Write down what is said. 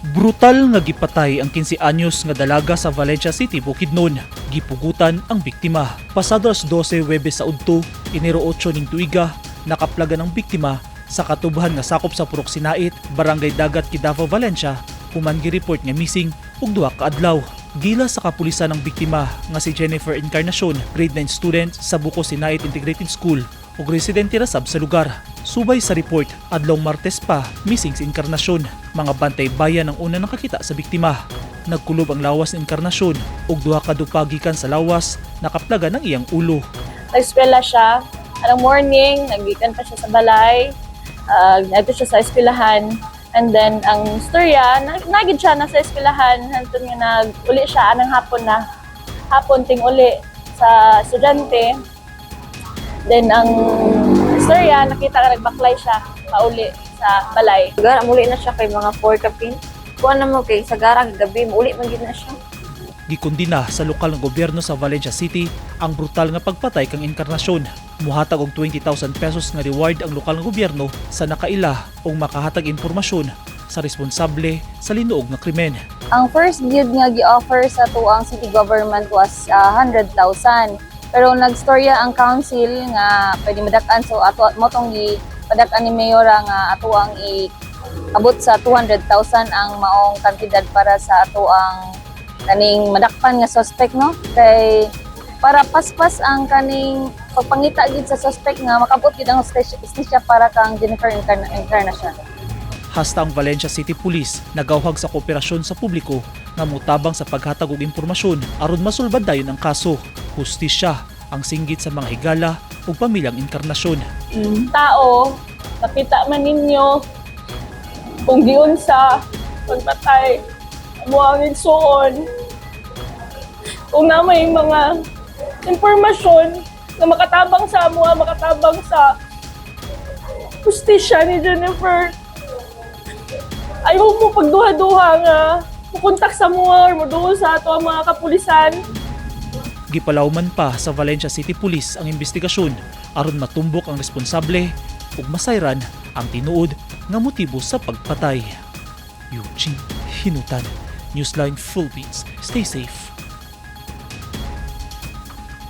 Brutal nga gipatay ang 15 anyos nga dalaga sa Valencia City, Bukidnon. Gipugutan ang biktima. Pasado alas 12 Huwebes sa udto, Enero 8 ning tuiga, nakaplaga ng biktima sa katubhan nga sakop sa Purok Sinait, Barangay Dagat, Davao, Valencia, human gi-report nga missing ug duha ka adlaw. Gila sa kapulisan ng biktima nga si Jennifer Encarnacion, grade 9 student sa Buko Sinait Integrated School ug residente ra sab sa lugar. Subay sa report, adlong Martes pa, missing si Encarnacion. Mga bantay bayan ang una nakakita sa biktima. Nagkulob ang lawas ni Encarnacion ug duha ka dupagikan sa lawas nakaplaga ng iyang ulo. Nag-eskwela siya. Anong morning, nagikan pa siya sa balay. Nagto siya sa eskwelahan. And then, ang storya, nagid siya na sa eskwelahan. Hantun nga nag-uli siya, anang hapon na. Hapon ting uli sa estudyante. Then, ang storya, nakita ka nagbaklay siya, pauli sa balay. Sagara, muli na siya kay mga 4 kapin. Kuha na mo kay Sagara, gabi, muli man na siya. Gikundina sa lokal ng gobyerno sa Valencia City ang brutal nga pagpatay kang Encarnacion. Muhatag og 20,000 pesos nga reward ang lokal ng gobyerno sa nakaila o makahatag impormasyon sa responsable sa linuog nga krimen. Ang first bid nga gi-offer sa tuang city government was 100,000. Pero nagstorya ang council nga pwede madak-an, so ato mo tong gipadak-an ni Mayora nga ato ang abot sa 200,000 ang maong kantidad para sa ato ang kaning madakpan nga suspect, no? Kay para paspas ang kaning pagpangita gid sa suspect nga makabot gid ang justisya para kang Jennifer Encarnacion. Hasta ang Valencia City Police nagawhag sa kooperasyon sa publiko nga mutabang sa paghatag og impormasyon aron masulbad dayon ang kaso. Hustisya ang singgit sa mga higala ug pamilyang Encarnacion. Tao, nakita man ninyo kung diun sa pagpatay mo ang igsuon. Kung na may mga impormasyon na makatabang sa amuha, makatabang sa justisya ni Jennifer, ayaw mo pagduha-duha nga pupuntak sa amuha or muduol sa ato ang mga kapulisan. Gipalawman pa sa Valencia City Police ang investigasyon aron matumbok ang responsable ug masayran ang tinuod nga motibo sa pagpatay. Eugene Hinutan, Newsline Philippines. Stay safe.